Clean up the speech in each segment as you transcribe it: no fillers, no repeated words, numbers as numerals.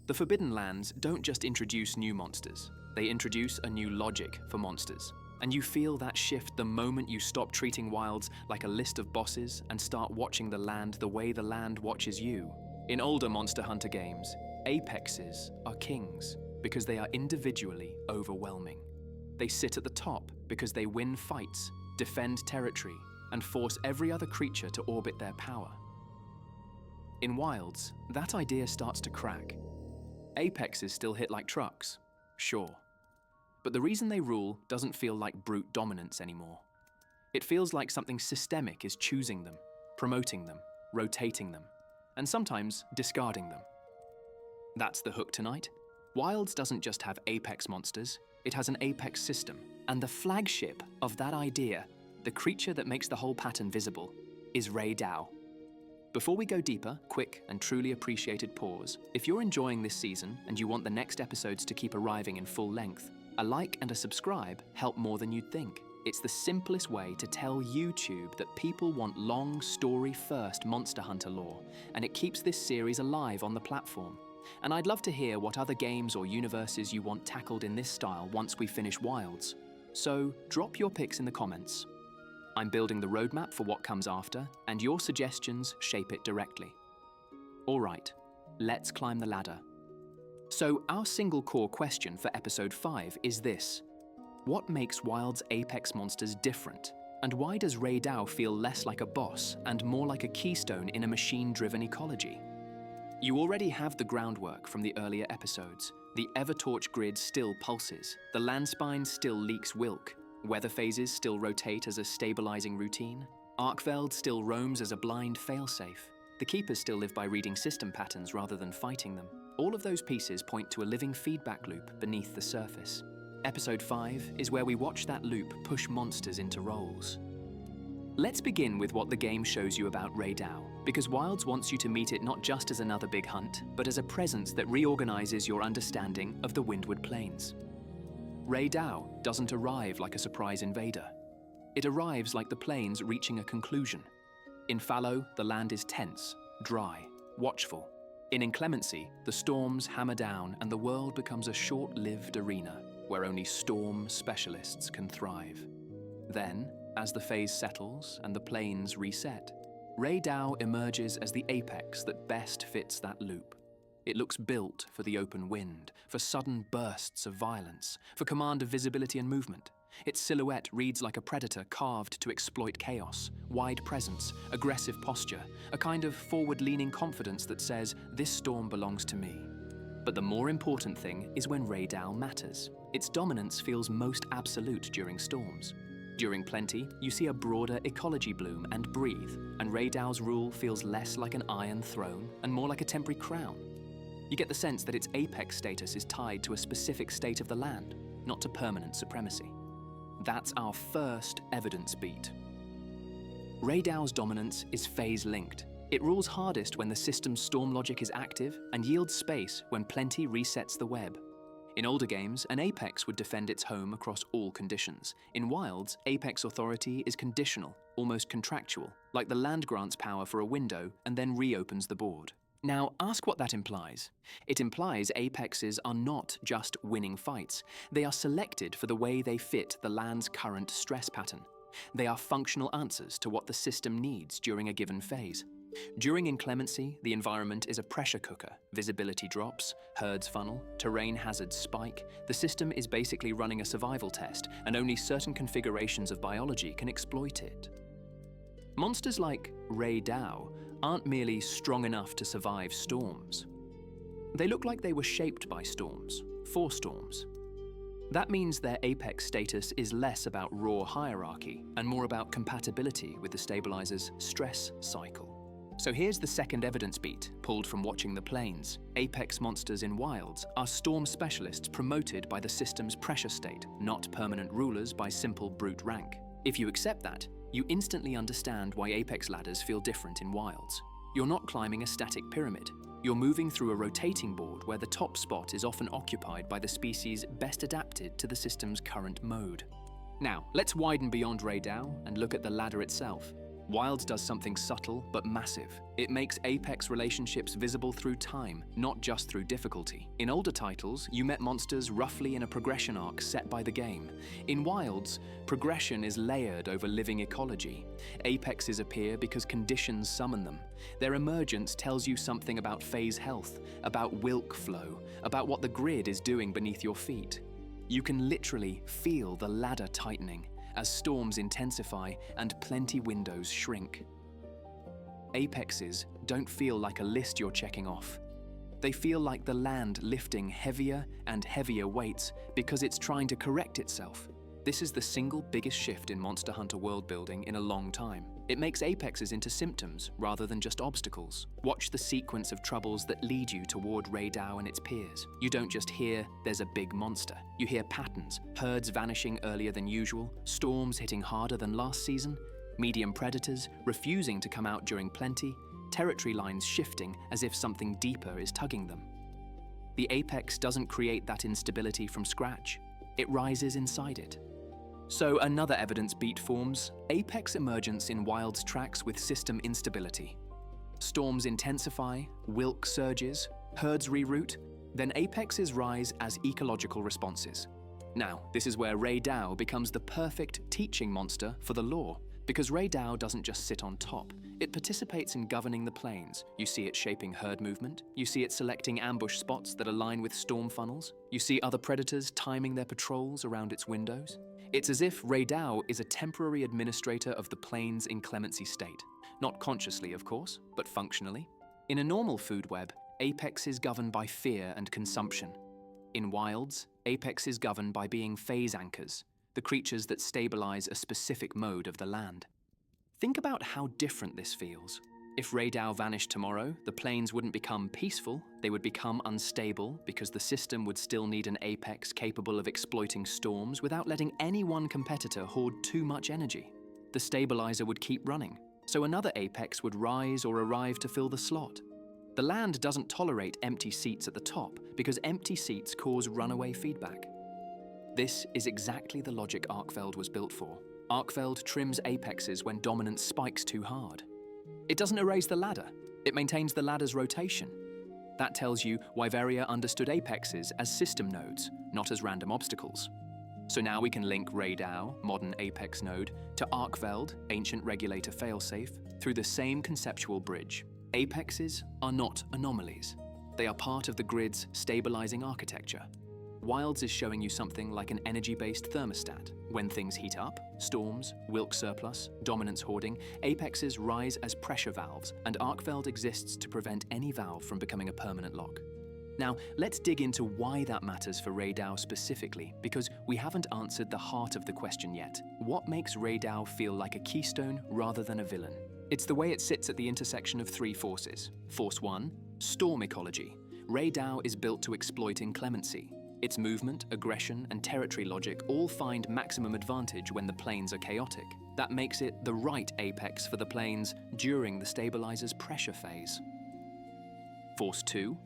The Forbidden Lands don't just introduce new monsters, they introduce a new logic for monsters. And you feel that shift the moment you stop treating wilds like a list of bosses and start watching the land the way the land watches you. In older Monster Hunter games, apexes are kings because they are individually overwhelming. They sit at the top because they win fights, defend territory, and force every other creature to orbit their power. In wilds, that idea starts to crack. Apexes still hit like trucks, sure. But the reason they rule doesn't feel like brute dominance anymore. It feels like something systemic is choosing them, promoting them, rotating them, and sometimes discarding them. That's the hook tonight. Wilds doesn't just have apex monsters, it has an apex system. And the flagship of that idea, the creature that makes the whole pattern visible, is Rei Dao. Before we go deeper, quick and truly appreciated pause. If you're enjoying this season and you want the next episodes to keep arriving in full length, a like and a subscribe help more than you'd think. It's the simplest way to tell YouTube that people want long, story-first Monster Hunter lore, and it keeps this series alive on the platform. And I'd love to hear what other games or universes you want tackled in this style once we finish Wilds. So drop your picks in the comments. I'm building the roadmap for what comes after, and your suggestions shape it directly. All right, let's climb the ladder. So our single core question for episode 5 is this: what makes Wild's apex monsters different? And why does Rei Dao feel less like a boss and more like a keystone in a machine-driven ecology? You already have the groundwork from the earlier episodes. The Evertorch grid still pulses, the landspine still leaks Wilk, weather phases still rotate as a stabilizing routine, Arkveld still roams as a blind failsafe, the Keepers still live by reading system patterns rather than fighting them. All of those pieces point to a living feedback loop beneath the surface. Episode 5 is where we watch that loop push monsters into roles. Let's begin with what the game shows you about Rei Dao, because Wilds wants you to meet it not just as another big hunt, but as a presence that reorganizes your understanding of the Windward Plains. Rei Dao doesn't arrive like a surprise invader. It arrives like the plains reaching a conclusion. In fallow, the land is tense, dry, watchful. In inclemency, the storms hammer down and the world becomes a short-lived arena where only storm specialists can thrive. Then, as the phase settles and the plains reset, Rei Dao emerges as the apex that best fits that loop. It looks built for the open wind, for sudden bursts of violence, for command of visibility and movement. Its silhouette reads like a predator carved to exploit chaos, wide presence, aggressive posture, a kind of forward-leaning confidence that says, "This storm belongs to me." But the more important thing is when Rei Dao matters. Its dominance feels most absolute during storms. During plenty, you see a broader ecology bloom and breathe, and Rei Dao's rule feels less like an iron throne and more like a temporary crown. You get the sense that its apex status is tied to a specific state of the land, not to permanent supremacy. That's our first evidence beat. Rei Dao's dominance is phase-linked. It rules hardest when the system's storm logic is active and yields space when plenty resets the web. In older games, an apex would defend its home across all conditions. In Wilds, apex authority is conditional, almost contractual, like the land grants power for a window and then reopens the board. Now, ask what that implies. It implies apexes are not just winning fights. They are selected for the way they fit the land's current stress pattern. They are functional answers to what the system needs during a given phase. During inclemency, the environment is a pressure cooker. Visibility drops, herds funnel, terrain hazards spike. The system is basically running a survival test, and only certain configurations of biology can exploit it. Monsters like Rei Dao aren't merely strong enough to survive storms. They look like they were shaped by storms, for storms. That means their apex status is less about raw hierarchy and more about compatibility with the stabilizer's stress cycle. So here's the second evidence beat, pulled from watching the plains. Apex monsters in Wilds are storm specialists promoted by the system's pressure state, not permanent rulers by simple brute rank. If you accept that, you instantly understand why apex ladders feel different in Wilds. You're not climbing a static pyramid. You're moving through a rotating board where the top spot is often occupied by the species best adapted to the system's current mode. Now, let's widen beyond Rei Dao and look at the ladder itself. Wilds does something subtle but massive. It makes apex relationships visible through time, not just through difficulty. In older titles, you met monsters roughly in a progression arc set by the game. In Wilds, progression is layered over living ecology. Apexes appear because conditions summon them. Their emergence tells you something about phase health, about wilk flow, about what the grid is doing beneath your feet. You can literally feel the ladder tightening as storms intensify and plenty windows shrink. Apexes don't feel like a list you're checking off. They feel like the land lifting heavier and heavier weights because it's trying to correct itself. This is the single biggest shift in Monster Hunter world building in a long time. It makes apexes into symptoms rather than just obstacles. Watch the sequence of troubles that lead you toward Raydao and its peers. You don't just hear, "There's a big monster." You hear patterns, herds vanishing earlier than usual, storms hitting harder than last season, medium predators refusing to come out during plenty, territory lines shifting as if something deeper is tugging them. The apex doesn't create that instability from scratch. It rises inside it. So another evidence beat forms. Apex emergence in Wilds tracks with system instability. Storms intensify, wilk surges, herds reroute, then apexes rise as ecological responses. Now, this is where Raydao becomes the perfect teaching monster for the lore, because Raydao doesn't just sit on top. It participates in governing the plains. You see it shaping herd movement. You see it selecting ambush spots that align with storm funnels. You see other predators timing their patrols around its windows. It's as if Raydao is a temporary administrator of the plains' inclemency state. Not consciously, of course, but functionally. In a normal food web, apex is governed by fear and consumption. In Wilds, apex is governed by being phase anchors, the creatures that stabilize a specific mode of the land. Think about how different this feels. If Raydao vanished tomorrow, the plains wouldn't become peaceful, they would become unstable because the system would still need an apex capable of exploiting storms without letting any one competitor hoard too much energy. The stabilizer would keep running, so another apex would rise or arrive to fill the slot. The land doesn't tolerate empty seats at the top because empty seats cause runaway feedback. This is exactly the logic Arkfeld was built for. Arkfeld trims apexes when dominance spikes too hard. It doesn't erase the ladder, it maintains the ladder's rotation. That tells you Wyveria understood apexes as system nodes, not as random obstacles. So now we can link Raydao, modern apex node, to Arkfeld, ancient regulator failsafe, through the same conceptual bridge. Apexes are not anomalies. They are part of the grid's stabilizing architecture. Wilds is showing you something like an energy-based thermostat. When things heat up, storms, wilk surplus, dominance hoarding, apexes rise as pressure valves, and Arkfeld exists to prevent any valve from becoming a permanent lock. Now, let's dig into why that matters for Raydao specifically, because we haven't answered the heart of the question yet. What makes Raydao feel like a keystone rather than a villain? It's the way it sits at the intersection of three forces. Force 1, storm ecology. Raydao is built to exploit inclemency. Its movement, aggression, and territory logic all find maximum advantage when the plains are chaotic. That makes it the right apex for the plains during the stabilizer's pressure phase. Force 2,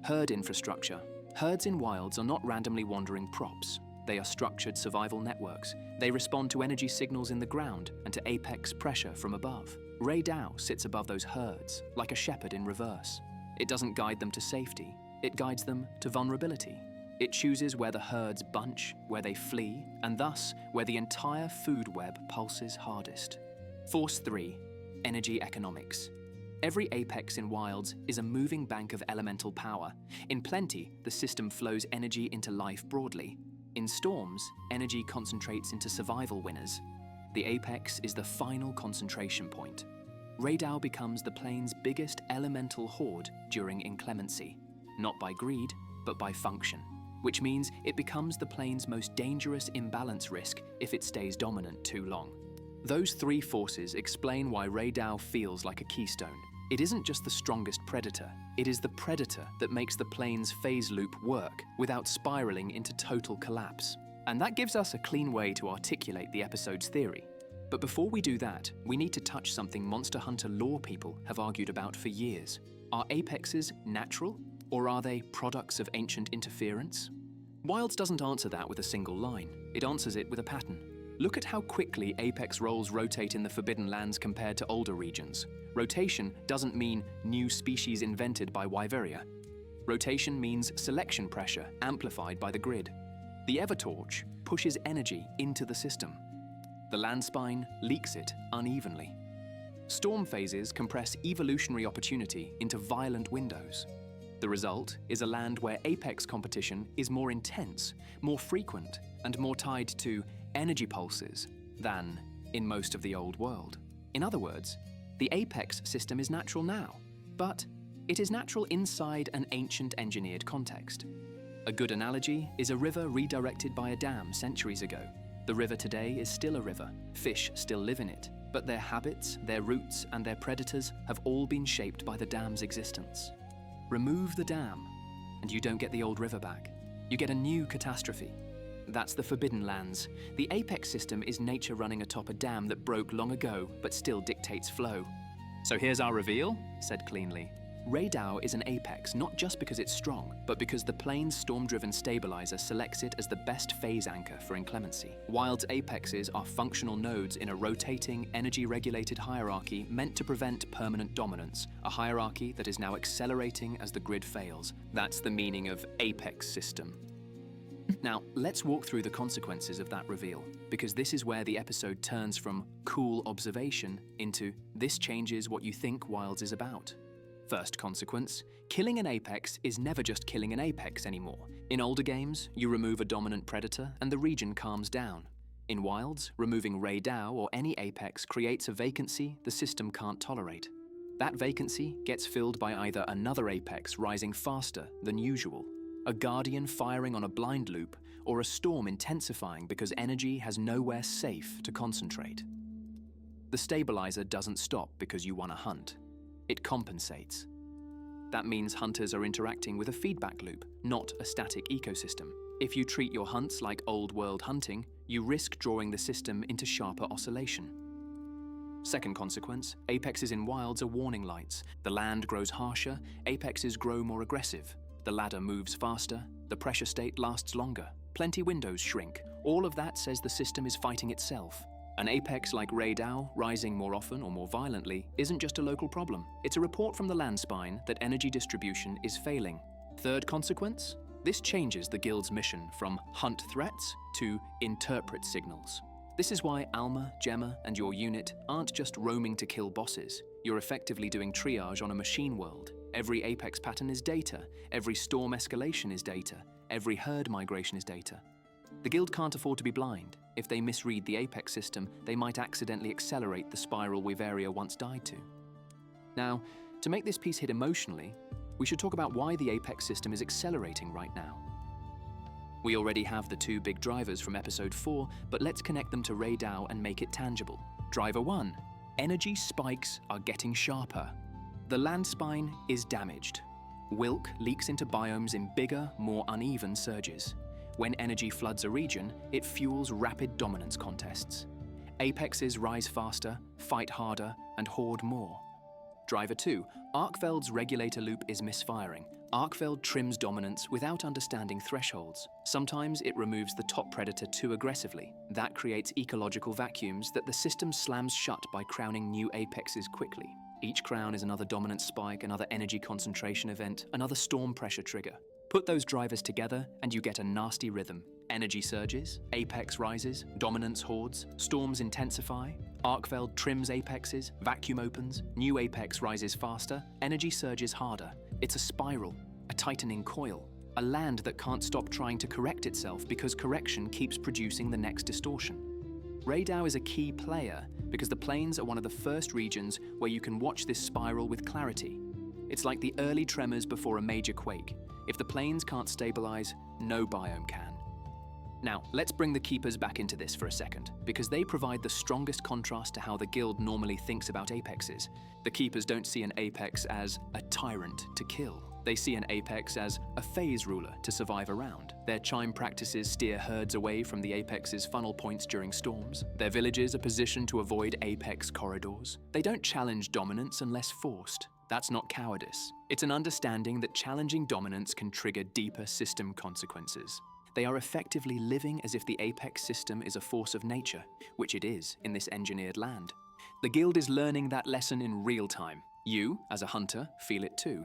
herd infrastructure. Herds in Wilds are not randomly wandering props. They are structured survival networks. They respond to energy signals in the ground and to apex pressure from above. Raydao sits above those herds, like a shepherd in reverse. It doesn't guide them to safety. It guides them to vulnerability. It chooses where the herds bunch, where they flee, and thus where the entire food web pulses hardest. Force 3, energy economics. Every apex in Wilds is a moving bank of elemental power. In plenty, the system flows energy into life broadly. In storms, energy concentrates into survival winners. The apex is the final concentration point. Raydao becomes the plane's biggest elemental hoard during inclemency, not by greed, but by function. Which means it becomes the plane's most dangerous imbalance risk if it stays dominant too long. Those three forces explain why Raydao feels like a keystone. It isn't just the strongest predator, it is the predator that makes the plane's phase loop work without spiraling into total collapse. And that gives us a clean way to articulate the episode's theory. But before we do that, we need to touch something Monster Hunter lore people have argued about for years. Are apexes natural? Or are they products of ancient interference? Wilds doesn't answer that with a single line. It answers it with a pattern. Look at how quickly apex roles rotate in the Forbidden Lands compared to older regions. Rotation doesn't mean new species invented by Wyveria. Rotation means selection pressure amplified by the grid. The Evertorch pushes energy into the system. The landspine leaks it unevenly. Storm phases compress evolutionary opportunity into violent windows. The result is a land where apex competition is more intense, more frequent, and more tied to energy pulses than in most of the old world. In other words, the apex system is natural now, but it is natural inside an ancient engineered context. A good analogy is a river redirected by a dam centuries ago. The river today is still a river. Fish still live in it, but their habits, their routes, and their predators have all been shaped by the dam's existence. Remove the dam, and you don't get the old river back. You get a new catastrophe. That's the Forbidden Lands. The apex system is nature running atop a dam that broke long ago, but still dictates flow. So here's our reveal, said Cleanly. Raydao is an apex not just because it's strong, but because the plane's storm-driven stabilizer selects it as the best phase anchor for inclemency. Wild's apexes are functional nodes in a rotating, energy-regulated hierarchy meant to prevent permanent dominance, a hierarchy that is now accelerating as the grid fails. That's the meaning of apex system. Now, let's walk through the consequences of that reveal, because this is where the episode turns from cool observation into this changes what you think Wilds is about. First consequence, killing an apex is never just killing an apex anymore. In older games, you remove a dominant predator and the region calms down. In Wilds, removing Raydao or any apex creates a vacancy the system can't tolerate. That vacancy gets filled by either another apex rising faster than usual, a guardian firing on a blind loop, or a storm intensifying because energy has nowhere safe to concentrate. The stabilizer doesn't stop because you won a hunt. It compensates. That means hunters are interacting with a feedback loop, not a static ecosystem. If you treat your hunts like old-world hunting, you risk drawing the system into sharper oscillation. Second consequence, apexes in Wilds are warning lights. The land grows harsher, apexes grow more aggressive. The ladder moves faster, the pressure state lasts longer. Plenty windows shrink. All of that says the system is fighting itself. An apex like Raydao, rising more often or more violently, isn't just a local problem. It's a report from the landspine that energy distribution is failing. Third consequence? This changes the guild's mission from hunt threats to interpret signals. This is why Alma, Gemma, and your unit aren't just roaming to kill bosses. You're effectively doing triage on a machine world. Every apex pattern is data, every storm escalation is data, every herd migration is data. The guild can't afford to be blind. If they misread the apex system, they might accidentally accelerate the spiral Wyveria once died to. Now, to make this piece hit emotionally, we should talk about why the apex system is accelerating right now. We already have the two big drivers from episode 4, but let's connect them to Raydao and make it tangible. Driver 1. Energy spikes are getting sharper. The landspine is damaged. Wilk leaks into biomes in bigger, more uneven surges. When energy floods a region, it fuels rapid dominance contests. Apexes rise faster, fight harder, and hoard more. Driver 2. Arkveld's regulator loop is misfiring. Arkveld trims dominance without understanding thresholds. Sometimes it removes the top predator too aggressively. That creates ecological vacuums that the system slams shut by crowning new apexes quickly. Each crown is another dominance spike, another energy concentration event, another storm pressure trigger. Put those drivers together and you get a nasty rhythm. Energy surges, apex rises, dominance hoards, storms intensify, Arkveld trims apexes, vacuum opens, new apex rises faster, energy surges harder. It's a spiral, a tightening coil, a land that can't stop trying to correct itself because correction keeps producing the next distortion. Raydao is a key player because the plains are one of the first regions where you can watch this spiral with clarity. It's like the early tremors before a major quake. If the plains can't stabilize, no biome can. Now, let's bring the Keepers back into this for a second, because they provide the strongest contrast to how the guild normally thinks about apexes. The Keepers don't see an apex as a tyrant to kill. They see an apex as a phase ruler to survive around. Their chime practices steer herds away from the apex's funnel points during storms. Their villages are positioned to avoid apex corridors. They don't challenge dominance unless forced. That's not cowardice. It's an understanding that challenging dominance can trigger deeper system consequences. They are effectively living as if the apex system is a force of nature, which it is in this engineered land. The guild is learning that lesson in real time. You, as a hunter, feel it too.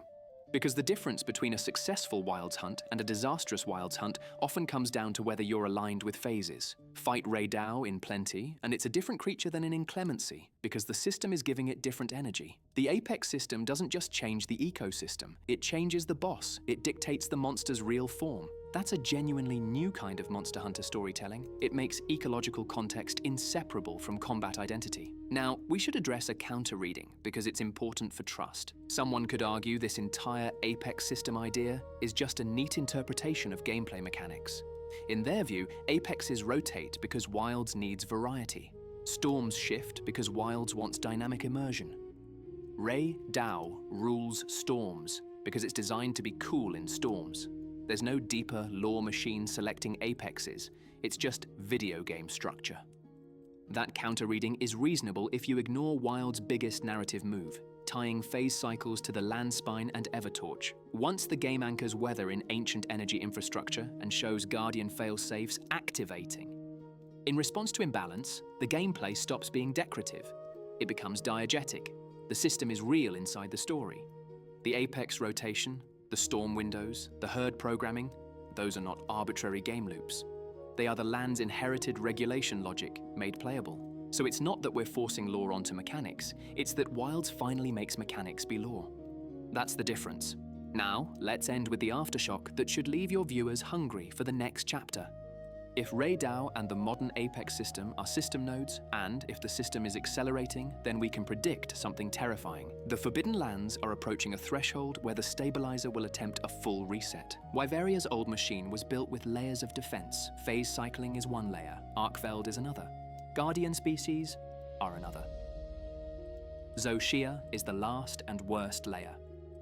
Because the difference between a successful wilds hunt and a disastrous wilds hunt often comes down to whether you're aligned with phases. Fight Ray Dow in plenty, and it's a different creature than in inclemency, because the system is giving it different energy. The apex system doesn't just change the ecosystem, it changes the boss, it dictates the monster's real form. That's a genuinely new kind of monster hunter storytelling. It makes ecological context inseparable from combat identity. Now, we should address a counter-reading because it's important for trust. Someone could argue this entire apex system idea is just a neat interpretation of gameplay mechanics. In their view, apexes rotate because wilds needs variety. Storms shift because wilds wants dynamic immersion. Ray Dow rules storms because it's designed to be cool in storms. There's no deeper lore machine selecting apexes, it's just video game structure. That counter-reading is reasonable if you ignore Wild's biggest narrative move, tying phase cycles to the land spine and Evertorch. Once the game anchors weather in ancient energy infrastructure and shows Guardian failsafes activating. In response to imbalance, the gameplay stops being decorative. It becomes diegetic. The system is real inside the story. The apex rotation, the storm windows, the herd programming, those are not arbitrary game loops. They are the land's inherited regulation logic made playable. So it's not that we're forcing lore onto mechanics, it's that Wilds finally makes mechanics be lore. That's the difference. Now, let's end with the aftershock that should leave your viewers hungry for the next chapter. If Ray Dow and the modern apex system are system nodes, and if the system is accelerating, then we can predict something terrifying. The Forbidden Lands are approaching a threshold where the stabilizer will attempt a full reset. Wyveria's old machine was built with layers of defense. Phase cycling is one layer, Arkveld is another. Guardian species are another. Xoshia is the last and worst layer.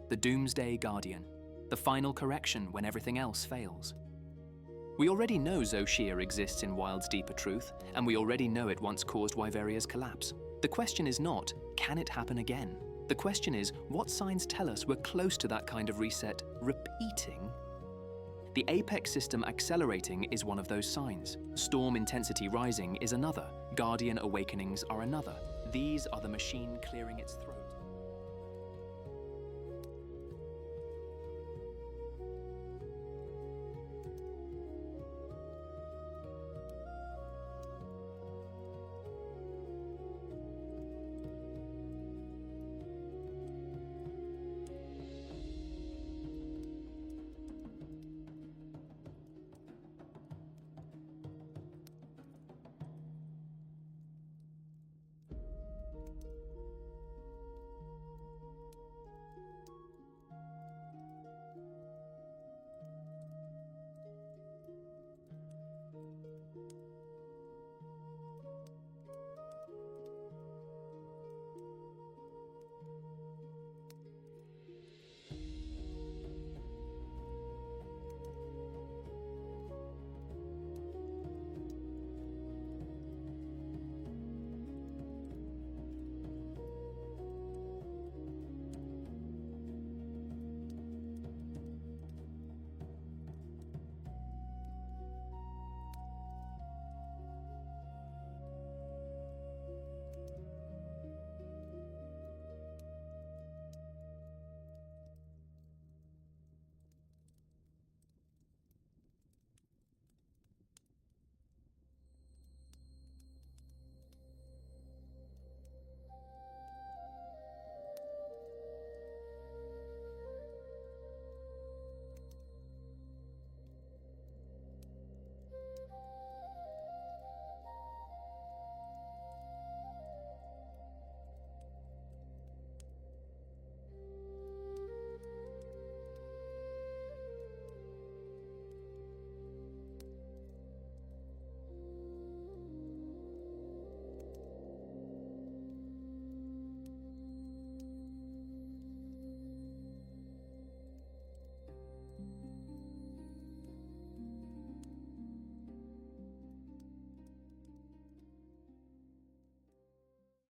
The Doomsday Guardian. The final correction when everything else fails. We already know Xoshia exists in Wild's deeper truth, and we already know it once caused Wyveria's collapse. The question is not, can it happen again? The question is, what signs tell us we're close to that kind of reset repeating? The apex system accelerating is one of those signs. Storm intensity rising is another. Guardian awakenings are another. These are the machine clearing its throat.